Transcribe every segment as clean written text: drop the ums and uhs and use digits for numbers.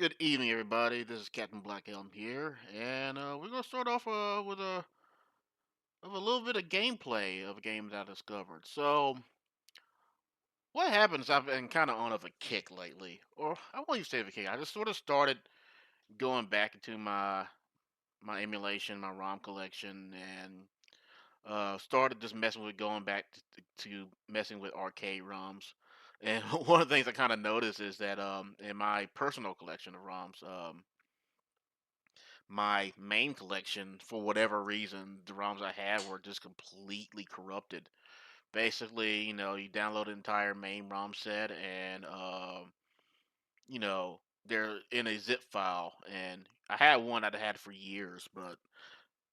Good evening, everybody. This is Captain Blakhelm here, and we're gonna start off with a little bit of gameplay of games I discovered. So, what happens? I've been kind of on of a kick lately, or I won't even say of a kick. I just sort of started going back into my emulation, my ROM collection, and started just messing with going back to messing with arcade ROMs. And one of the things I kind of noticed is that in my personal collection of ROMs, my main collection, for whatever reason, the ROMs I had were just completely corrupted. Basically, you download an entire main ROM set, and they're in a zip file. And I had one that I had for years, but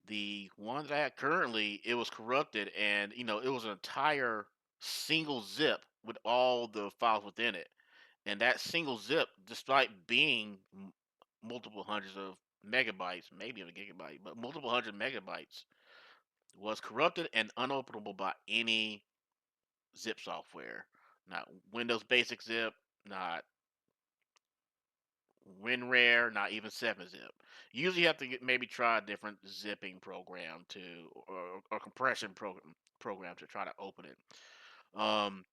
the one that I had currently, it was corrupted, and it was an entire single zip with all the files within it. And that single zip, despite being multiple hundreds of megabytes, maybe a gigabyte, but multiple hundred megabytes, was corrupted and unopenable by any zip software. Not Windows Basic Zip, not WinRare, not even 7-Zip. Usually you have to maybe try a different zipping program or compression program to try to open it. Um,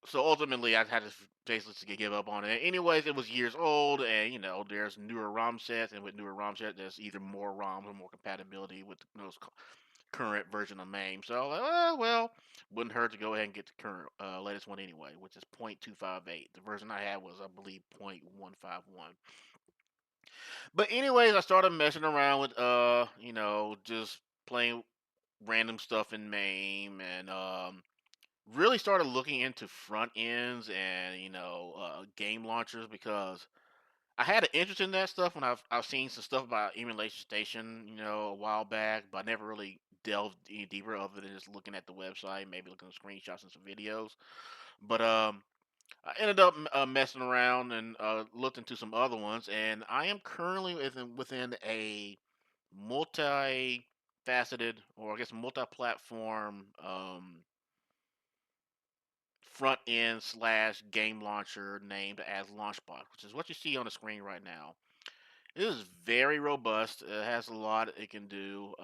so ultimately, I had to basically give up on it. Anyways, it was years old, and there's newer ROM sets, and with newer ROM sets, there's either more ROMs or more compatibility with the most current version of MAME. So, I was like, well, wouldn't hurt to go ahead and get the current latest one anyway, which is 0.258. The version I had was, I believe, 0.151. But anyways, I started messing around with just playing random stuff in MAME, and really started looking into front ends and game launchers because I had an interest in that stuff when I've seen some stuff about Emulation Station a while back, but I never really delved any deeper other than just looking at the website, maybe looking at screenshots and some videos. But I ended up messing around and looked into some other ones, and I am currently within a multi-faceted, or I guess multi-platform, front end slash game launcher named as Launchbox, which is what you see on the screen right now. It is very robust. It has a lot it can do.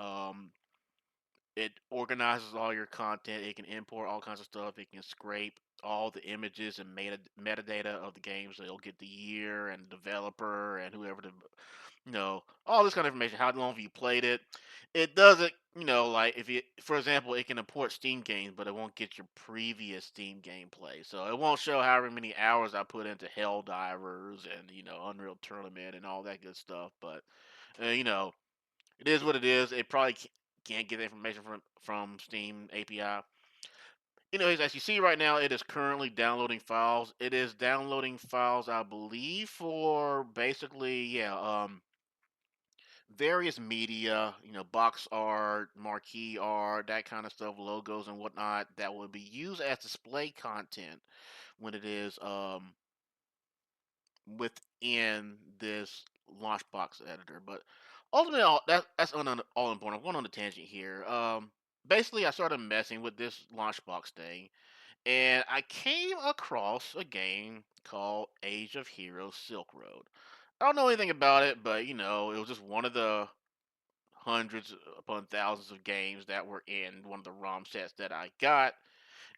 It organizes all your content. It can import all kinds of stuff. It can scrape all the images and metadata of the games. So it'll get the year and developer and whoever the all this kind of information. How long have you played it? It doesn't, like if you, for example, it can import Steam games, but it won't get your previous Steam gameplay. So it won't show however many hours I put into Helldivers and Unreal Tournament and all that good stuff. But it is what it is. It probably can't get the information from Steam API. Anyways, as you see right now, it is currently downloading files. It is downloading files, I believe, for basically, yeah, various media, box art, marquee art, that kind of stuff, logos and whatnot, that will be used as display content when it is within this Launchbox editor. But ultimately, that's all important. I'm going on a tangent here. Basically, I started messing with this Launchbox thing, and I came across a game called Age of Heroes Silkroad. I don't know anything about it, but it was just one of the hundreds upon thousands of games that were in one of the ROM sets that I got.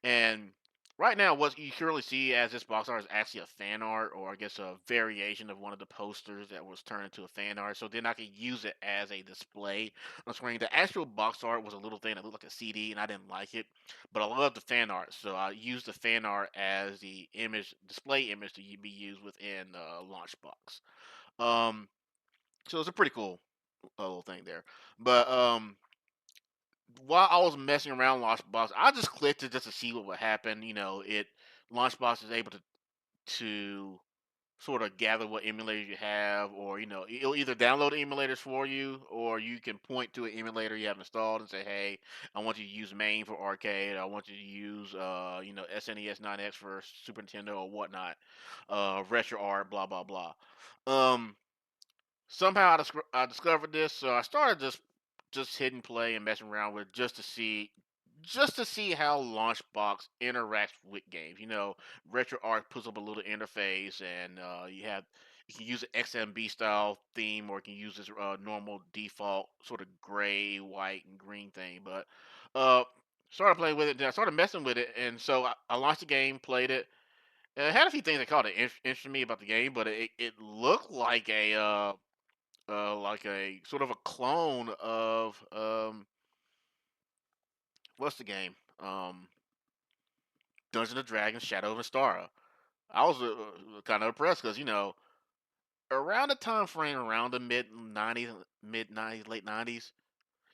And right now, what you currently see as this box art is actually a fan art, or I guess a variation of one of the posters that was turned into a fan art. So then I could use it as a display on screen. The actual box art was a little thing that looked like a CD, and I didn't like it. But I love the fan art, so I used the fan art as the display image to be used within Launchbox. Um, so it's a pretty cool little thing there. But while I was messing around Launchbox, I just clicked it just to see what would happen. Launchbox is able to sort of gather what emulators you have, or it'll either download emulators for you, or you can point to an emulator you have installed and say, "Hey, I want you to use MAME for arcade. I want you to use SNES 9X for Super Nintendo or whatnot, retro art, blah blah blah." Um, Somehow I discovered this, so I started just hitting play and messing around with it just to see how Launchbox interacts with games. RetroArch puts up a little interface, and you can use an XMB style theme, or you can use this normal default sort of gray, white, and green thing. But uh, started playing with it, then I started messing with it, and so I launched the game, played it. And it had a few things that caught it interested me about the game, but it looked like a sort of a clone of what's the game? Dungeons and Dragons: Shadow of Mystara. I was kind of impressed because around the time frame around the mid '90s, late '90s,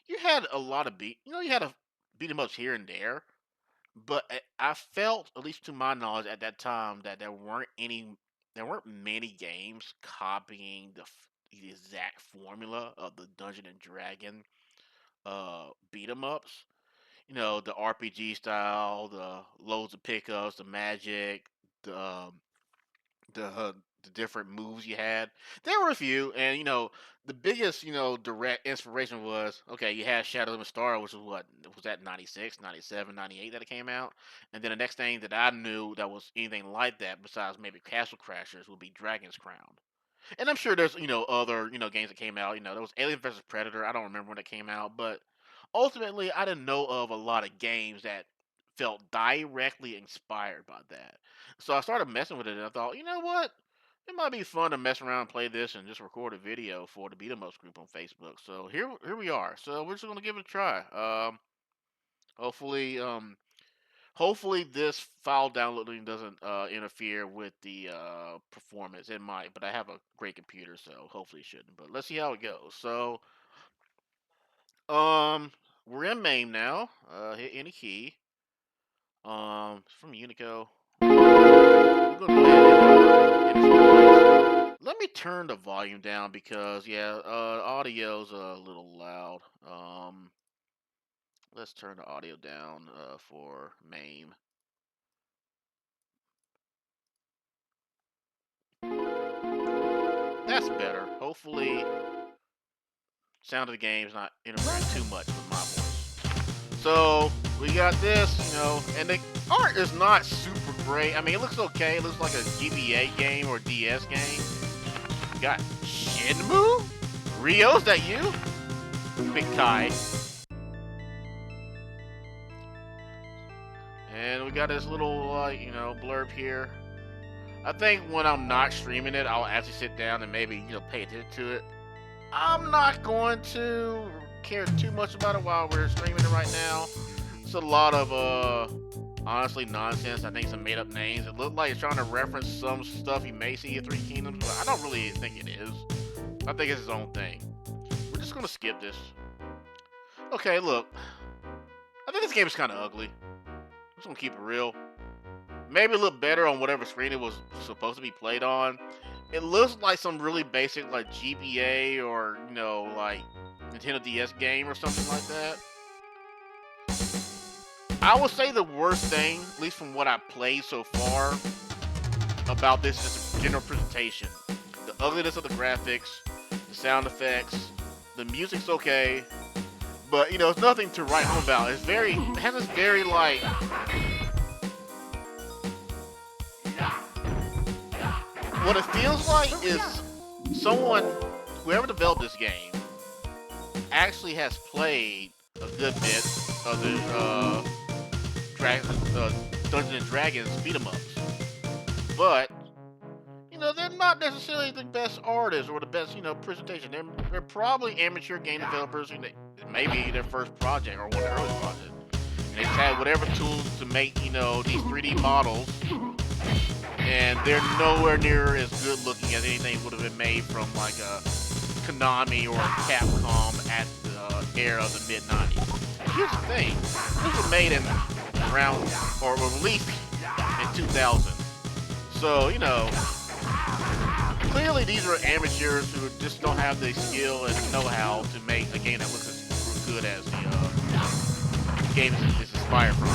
you had a lot of you had a beat 'em ups here and there, but I felt, at least to my knowledge at that time, that there weren't many games copying the exact formula of the Dungeon and Dragon beat 'em ups. The RPG style, the loads of pickups, the magic, the the uh, the different moves you had. There were a few, and the biggest direct inspiration was, okay. You had Shadow of the Star, which was what was that 96, 97, 98 that it came out, and then the next thing that I knew that was anything like that, besides maybe Castle Crashers, would be Dragon's Crown. And I'm sure there's other games that came out. There was Alien vs Predator. I don't remember when it came out, but ultimately I didn't know of a lot of games that felt directly inspired by that. So I started messing with it, and I thought, you know what? It might be fun to mess around, play this, and just record a video for the Beat 'em Ups group on Facebook. So here we are. So we're just gonna give it a try. Hopefully, hopefully this file downloading doesn't interfere with the performance. It might, but I have a great computer, so hopefully it shouldn't. But let's see how it goes. So, um, we're in MAME now. Hit any key. It's from Unico. We're gonna go ahead and let me turn the volume down because yeah, audio's a little loud. Let's turn the audio down for MAME. That's better. Hopefully, sound of the game is not interfering too much with my voice. So we got this, and the art is not super great. I mean, it looks okay. It looks like a GBA game or DS game. We got Shenmue? Rio, is that you? Big Kai. And we got this little, blurb here. I think when I'm not streaming it, I'll actually sit down and maybe, pay attention to it. I'm not going to care too much about it while we're streaming it right now. It's a lot of, honestly, nonsense. I think some made up names. It looked like it's trying to reference some stuff you may see at Three Kingdoms, but I don't really think it is. I think it's its own thing. We're just going to skip this. Okay, look. I think this game is kind of ugly. I'm just going to keep it real. Maybe a little better on whatever screen it was supposed to be played on. It looks like some really basic, like GBA or like Nintendo DS game or something like that. I would say the worst thing, at least from what I've played so far, about this is the general presentation. The ugliness of the graphics, the sound effects, the music's okay, but it's nothing to write home about. It has this very like. What it feels like is whoever developed this game, actually has played a good bit of the Dungeons and Dragons beat 'em ups, but they're not necessarily the best artists or the best presentation. They're probably amateur game developers. Maybe their first project or one of their early projects, and they just had whatever tools to make these 3D models. And they're nowhere near as good looking as anything would have been made from like a Konami or a Capcom at the era of the mid 90s. Here's the thing: this was made in around or released in 2000. So clearly these are amateurs who just don't have the skill and know-how to make a game that looks as good as the game is inspired from.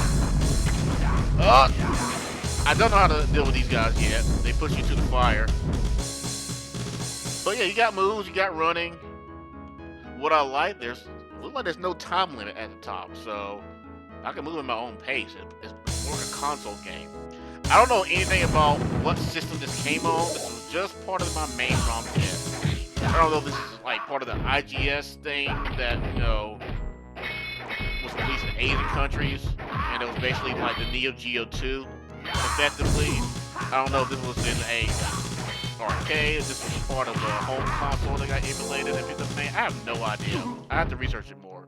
I don't know how to deal with these guys yet. They push you to the fire. But yeah, you got moves, you got running. What I like, looks like there's no time limit at the top, so I can move at my own pace. It's more like a console game. I don't know anything about what system this came on. This was just part of my main ROM set. I don't know if this is like part of the IGS thing that, you know, was released in Asian countries, and it was basically like the Neo Geo 2, effectively. I don't know if this was in a arcade, if this was part of a home console that got emulated and picked up the name. I have no idea. I have to research it more.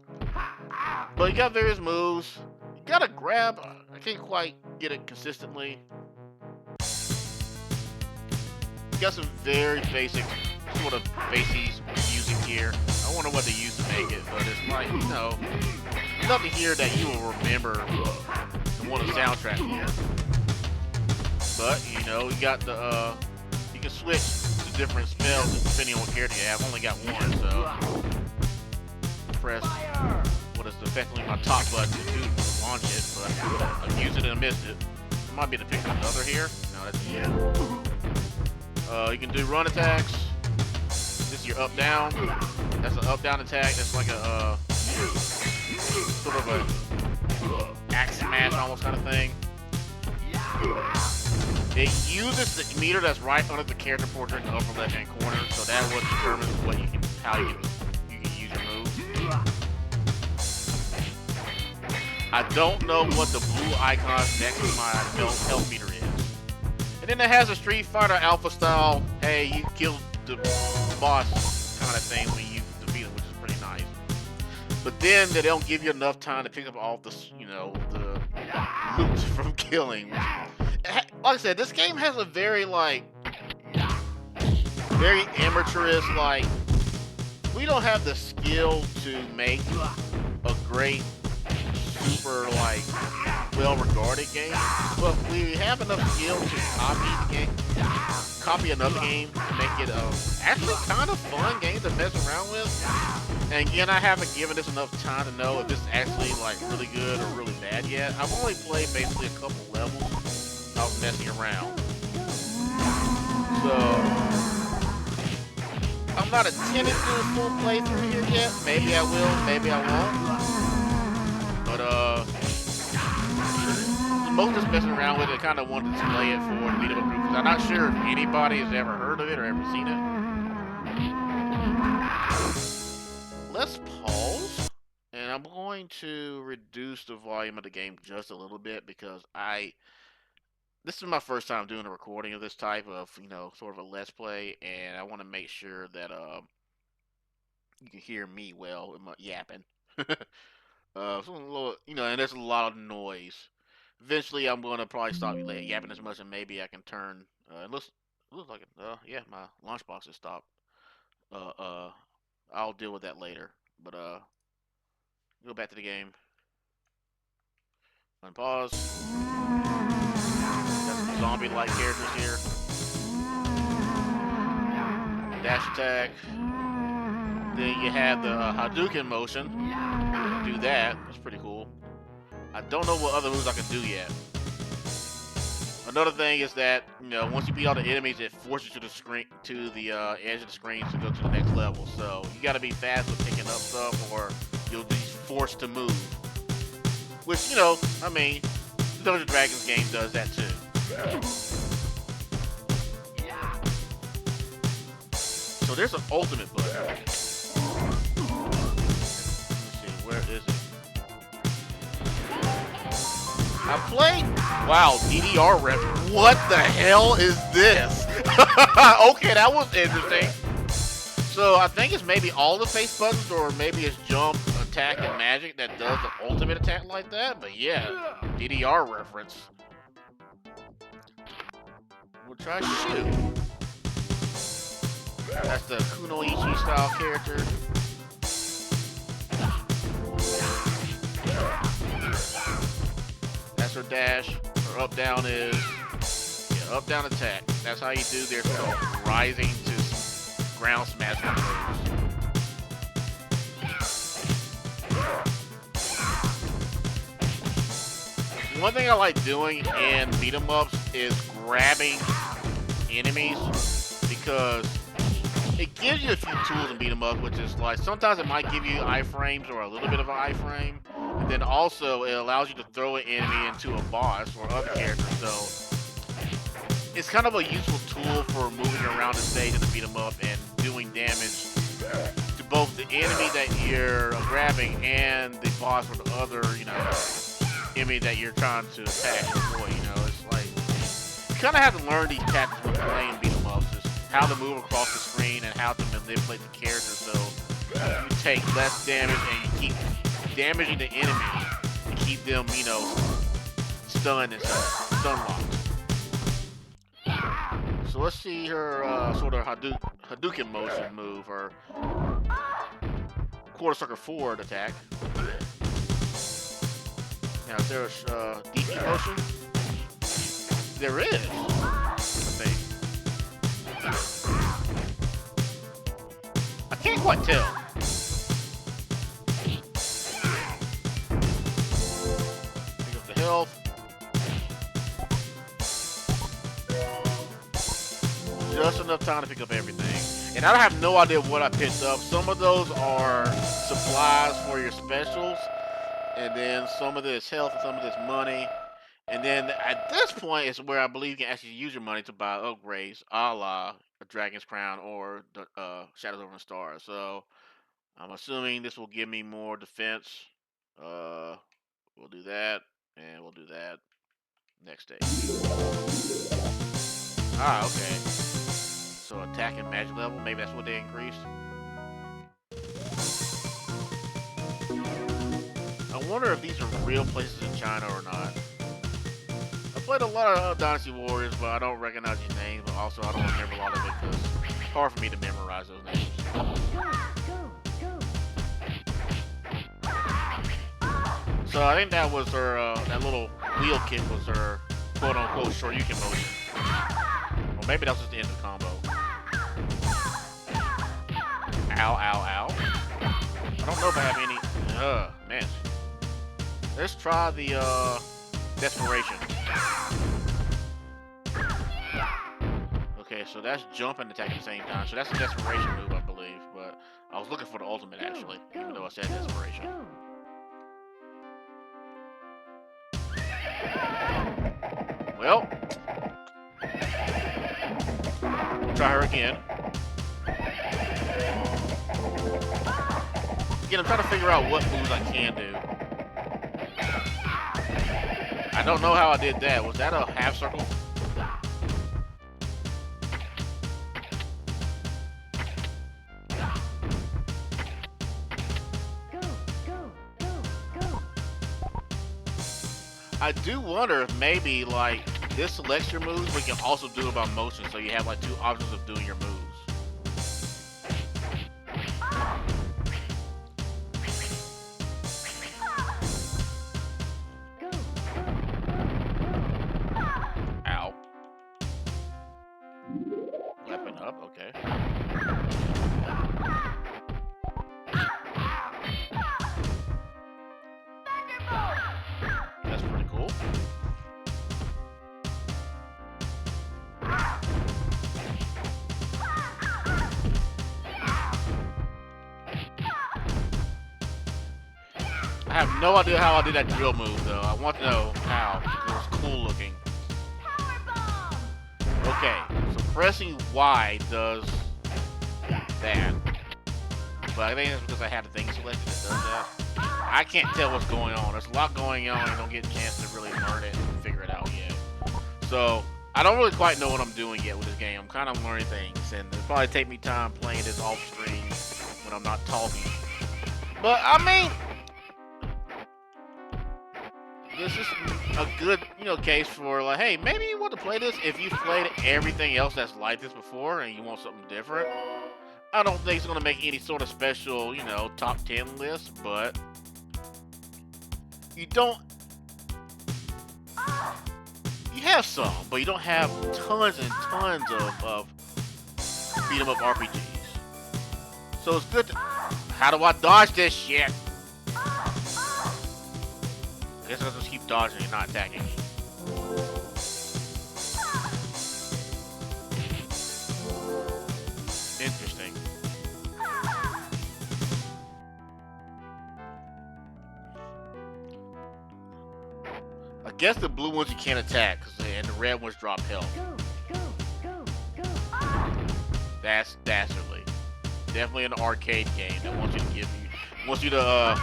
But you got various moves. You gotta grab. I can't quite get it consistently. You got some very basic, sort of basic music here. I wonder what they used to make it, but it's like, you know, nothing here that you will remember and want a soundtrack here. But, you know, you got the, you can switch to different spells depending on what character you have. I've only got one, so press what is effectively my top button to launch it, but I've used it and I missed it. It might be to pick another here. No, that's it. You can do run attacks. This is your up-down. That's an up-down attack. That's like a sort of a axe smash almost kind of thing. It uses the meter that's right under the character portrait in the upper left-hand corner, so that what determines what you can, how you can use your moves. I don't know what the blue icon next to my health meter is. And then it has a Street Fighter Alpha style, hey, you killed the boss kind of thing when you defeat him, which is pretty nice. But then they don't give you enough time to pick up all the, you know, the loot from killing. Like I said, this game has a very, like, very amateurish, like, we don't have the skill to make a great, super, like, well-regarded game, but we have enough skill to copy another game to make it actually kind of fun game to mess around with. And again, I haven't given this enough time to know if this is actually like really good or really bad yet. I've only played basically a couple levels of messing around, so I'm not intending to do a full playthrough here yet. Maybe I will, maybe I won't. But most just messing around with it, kind of wanted to play it for the beat 'em up group, because I'm not sure if anybody has ever heard of it or ever seen it. Let's pause, and I'm going to reduce the volume of the game just a little bit, because this is my first time doing a recording of this type of, you know, sort of a let's play, and I want to make sure that you can hear me well in my yapping. So a little, you know, and there's a lot of noise. Eventually, I'm going to probably stop yapping as much, and maybe I can turn. It looks like it. Yeah, my launch box has stopped. I'll deal with that later. But go back to the game. Unpause. Got some zombie-like characters here. Dash attack. Then you have the Hadouken motion. Do that. That's pretty cool. I don't know what other moves I can do yet. Another thing is that, you know, once you beat all the enemies, it forces you to the edge of the screen to go to the next level. So you got to be fast with picking up stuff, or you'll be forced to move. Which, you know, I mean, the Dungeons and Dragons game does that too. So there's an ultimate button. Let me see, where is it? I played. Wow, DDR rep. What the hell is this? Okay, that was interesting. So I think it's maybe all the face buttons, or maybe it's jump, attack, and magic that does the ultimate attack like that. But yeah, DDR reference. We'll try shoot. That's the Kunoichi style character. That's her dash. Her up down is up down attack. That's how you do their rising to ground smash moves. One thing I like doing in beat 'em ups is grabbing enemies, because it gives you a few tools in beat 'em up, which is like sometimes it might give you iframes or a little bit of an iframe, and then also it allows you to throw an enemy into a boss or other character. So it's kind of a useful tool for moving around the stage and to beat them up and doing damage to both the enemy that you're grabbing and the boss or the other, enemy that you're trying to attack or avoid. It's like you kind of have to learn these tactics when playing beat 'em ups, just how to move across the screen and how to manipulate the characters so you take less damage and you keep damaging the enemy to keep them, stunned and stun locked. So let's see her sort of Hadouken motion move, or quarter circle forward attack. Now, is there a DP motion? There is, I think. I can't quite tell. Pick up the health. Just enough time to pick up everything. And I have no idea what I picked up. Some of those are supplies for your specials. And then some of this health and some of this money. And then at this point is where I believe you can actually use your money to buy upgrades, a la a Dragon's Crown or the Shadows over the Stars. So I'm assuming this will give me more defense. We'll do that, and we'll do that next stage. Ah, okay. So attack and magic level, maybe that's what they increased. I wonder if these are real places in China or not. I played a lot of Dynasty Warriors, but I don't recognize these names. But also, I don't remember a lot of it because it's hard for me to memorize those names. So I think that was her, that little wheel kick was her quote-unquote Shoryuken motion. Or maybe that was just the end of the combo. Ow, ow, ow. I don't know if I have any... man. Let's try the, Desperation. Okay, so that's jump and attack at the same time. So that's a Desperation move, I believe. But I was looking for the ultimate, actually. Even though I said Desperation. Well. We'll try her again. Again, I'm trying to figure out what moves I can do. I don't know how I did that. Was that a half circle? I do wonder if maybe, like, this selects your moves, we can also do it by motion, so you have, like, two options of doing your moves. Ow. Weapon up, okay. That's pretty cool. I have no idea how I did that drill move, though. I want to know how. It was cool looking. Okay, so pressing Y does that. But I think it's because I have the thing selected that does that. I can't tell what's going on. There's a lot going on. I don't get a chance to really learn it and figure it out yet. So, I don't really quite know what I'm doing yet with this game. I'm kind of learning things, and it'll probably take me time playing this off screen when I'm not talking. But, I mean, this is a good, case for, like, hey, maybe you want to play this if you've played everything else that's like this before and you want something different. I don't think it's going to make any sort of special, top 10 list, but you don't... You have some, but you don't have tons and tons of beat-em-up RPGs. So it's good to... How do I dodge this shit? I guess I'll just keep dodging and not attacking. Interesting. I guess the blue ones you can't attack, and the red ones drop health. That's dastardly. Definitely an arcade game that wants you to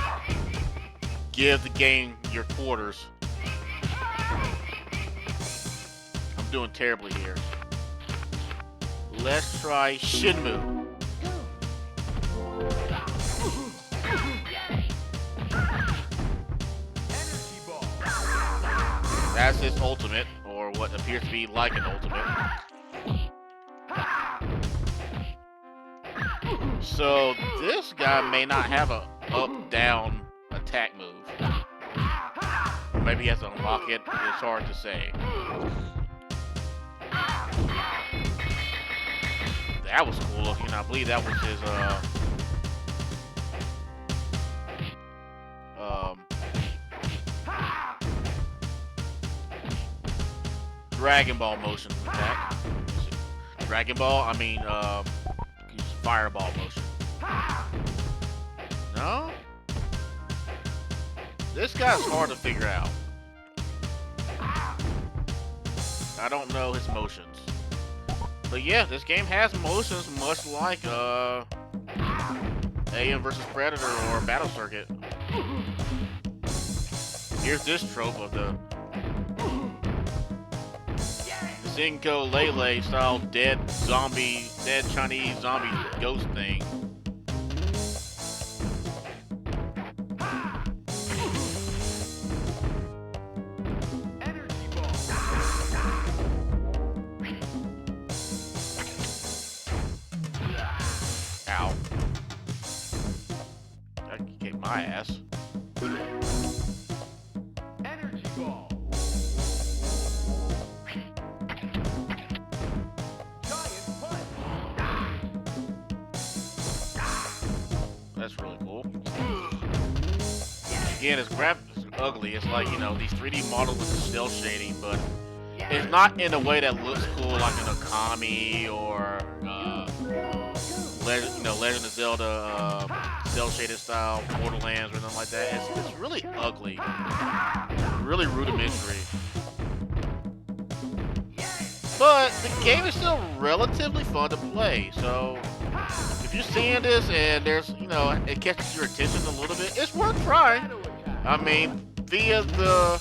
give the game your quarters. I'm doing terribly here. Let's try Shinmu. That's his ultimate, or what appears to be like an ultimate. So this guy may not have a up-down attack move. Or maybe he has to unlock it. It's hard to say. That was cool looking. I believe that was his Dragon Ball motion attack. Dragon Ball, I mean Fireball motion. No? This guy's hard to figure out. I don't know his motions. But yeah, this game has motions much like Alien vs. Predator or Battle Circuit. Here's this trope of the Cinco Lele style dead Chinese zombie ghost thing. Ow. That kicked my ass. Energy ball. That's really cool. Again, it's graphics ugly. It's like, you know, these 3D models with the cell shading, but it's not in a way that looks cool like an Okami or Legend of Zelda cell shaded style Borderlands or anything like that. It's really ugly, really rudimentary. But the game is still relatively fun to play, so if you're seeing this and there's, you know, it catches your attention a little bit, it's worth trying. I mean, via the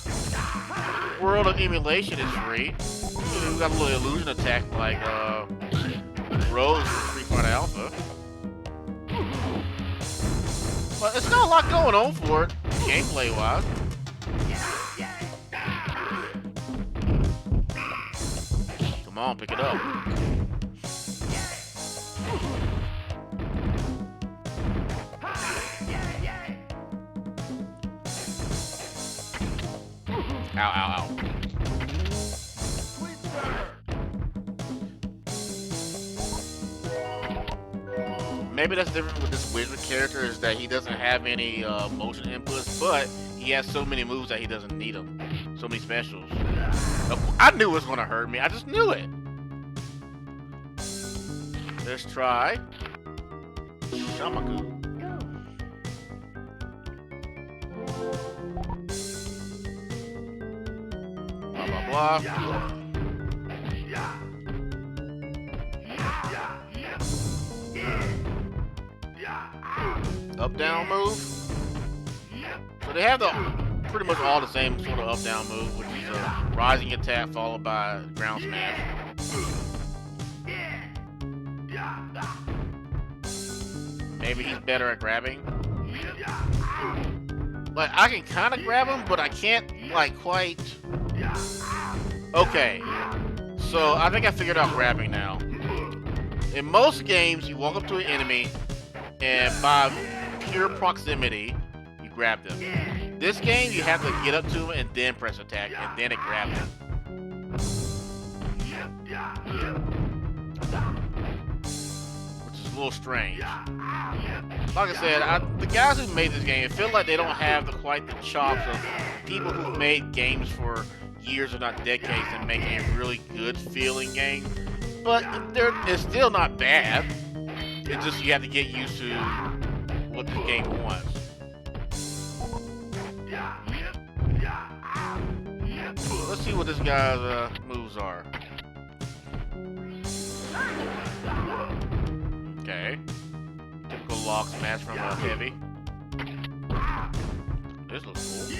world of emulation is free. We got a little illusion attack like Rose from Street Fighter Alpha. But it's not a lot going on for it, gameplay wise. Come on, pick it up. Ow, ow, ow. Maybe that's different with this wizard character, is that he doesn't have any motion inputs, but he has so many moves that he doesn't need them. So many specials. I knew it was going to hurt me. I just knew it. Let's try Shamaku. Blah, blah, blah. Up down move. So they have pretty much all the same sort of up down move, which is a rising attack followed by ground smash. Maybe he's better at grabbing. Like, I can kind of grab him, but I can't, like, quite. Okay. So I think I figured out grabbing now. In most games, you walk up to an enemy, and by pure proximity, you grab them. This game, you have to get up to him and then press attack, and then it grabs him. Which is a little strange. Like I said, the guys who made this game, it feels like they don't have quite the chops of people who've made games for years, if not decades, and make a really good feeling game. But it's still not bad. It's just you have to get used to what the game wants. Let's see what this guy's moves are. Okay. Typical log smash from a heavy. This looks cool.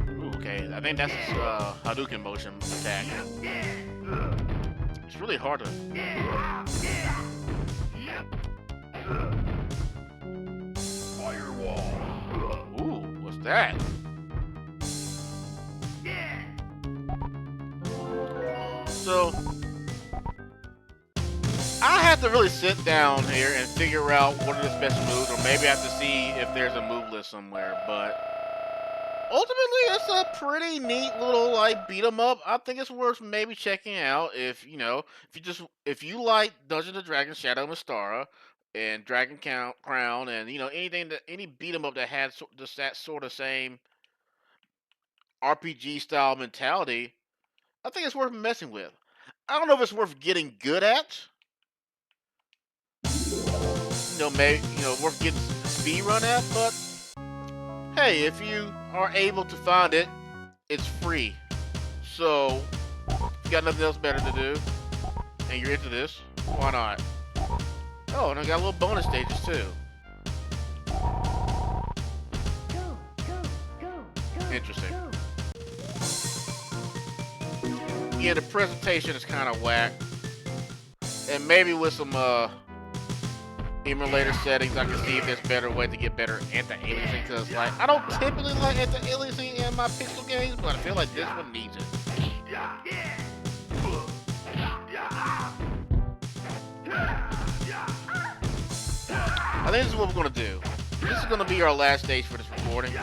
Ooh, okay, I think that's his Hadouken motion attack. It's really hard to. Firewall. Ooh, what's that? So I have to really sit down here and figure out what are the special moves, or maybe I have to see if there's a move list somewhere. But ultimately, it's a pretty neat little like beat 'em up. I think it's worth maybe checking out if you like Dungeons and Dragons Shadow Mystara and Crown and anything that any beat 'em up that had just that sort of same RPG style mentality. I think it's worth messing with. I don't know if it's worth getting good at. Maybe worth getting speed run at, but hey, if you are able to find it, it's free. So if you got nothing else better to do and you're into this, why not? Oh, and I got little bonus stages too. Interesting. Yeah, the presentation is kind of whack, and maybe with some emulator settings, I can see if there's a better way to get better anti-aliasing. Because I don't typically like anti-aliasing in my pixel games, but I feel like this one needs it. I think this is what we're gonna do. This is gonna be our last stage for this recording.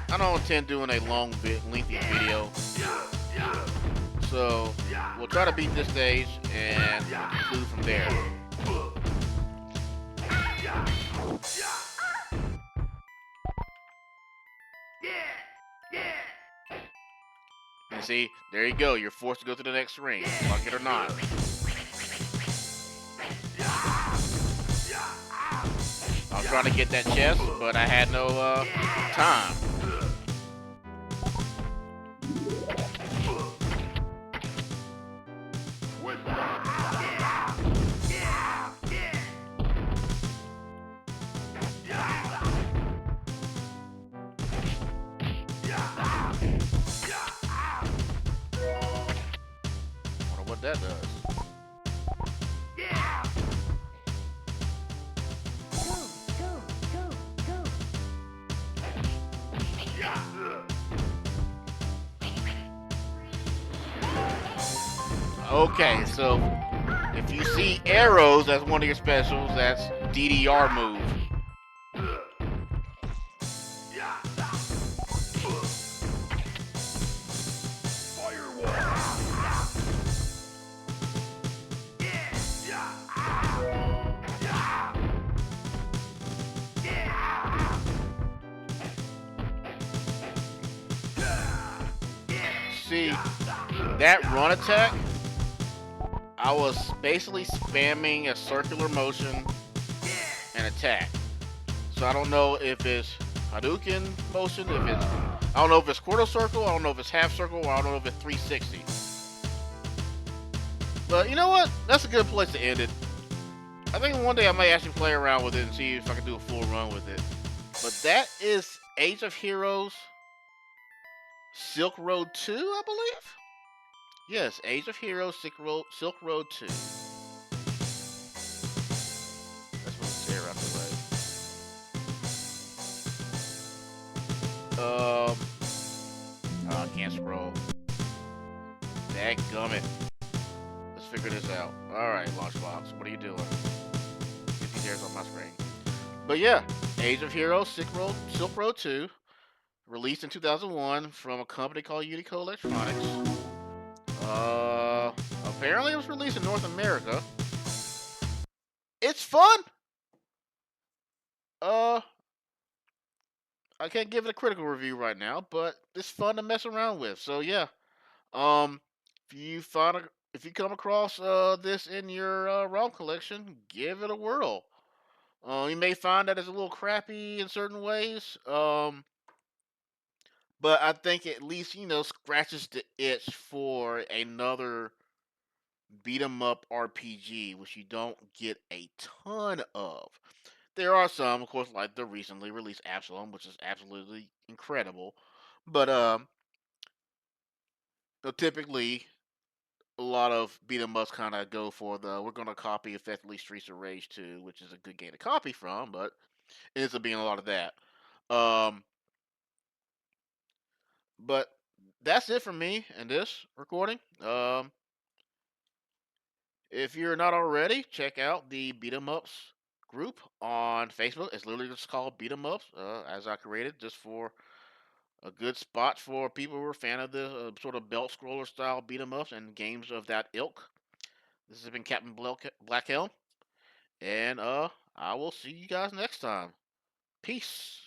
I don't intend doing a lengthy video, so we'll try to beat this stage and conclude from there. And see, there you go. You're forced to go to the next ring, like it or not. I was trying to get that chest, but I had no time. Wonder what that does. Okay, so if you see arrows as one of your specials, that's DDR move. See, that run attack, I was basically spamming a circular motion and attack. So I don't know if it's Hadouken motion, I don't know if it's quarter circle, I don't know if it's half circle, or I don't know if it's 360. But you know what? That's a good place to end it. I think one day I might actually play around with it and see if I can do a full run with it. But that is Age of Heroes Silkroad 2, I believe? Yes, Age of Heroes Silkroad 2. Let's move this air out the way. Oh, I can't scroll. Dadgummit. Let's figure this out. Alright, Launchbox, what are you doing? Get these airs on my screen. But yeah, Age of Heroes Silkroad 2. Released in 2001 from a company called Unico Electronics. Apparently it was released in North America. It's fun. I can't give it a critical review right now, but it's fun to mess around with. So yeah, if you come across this in your ROM collection, give it a whirl. You may find that it's a little crappy in certain ways. But I think at least scratches the itch for another beat 'em up RPG, which you don't get a ton of. There are some, of course, like the recently released Absalom, which is absolutely incredible. But typically a lot of beat 'em ups kind of go for the we're gonna copy effectively Streets of Rage 2, which is a good game to copy from, but it ends up being a lot of that. Um, but that's it for me in this recording. If you're not already, check out the Beat 'em Ups group on Facebook. It's literally just called Beat 'em Ups, as I created just for a good spot for people who are a fan of the sort of belt scroller style beat 'em ups and games of that ilk. This has been Captain Blakhelm, and I will see you guys next time. Peace.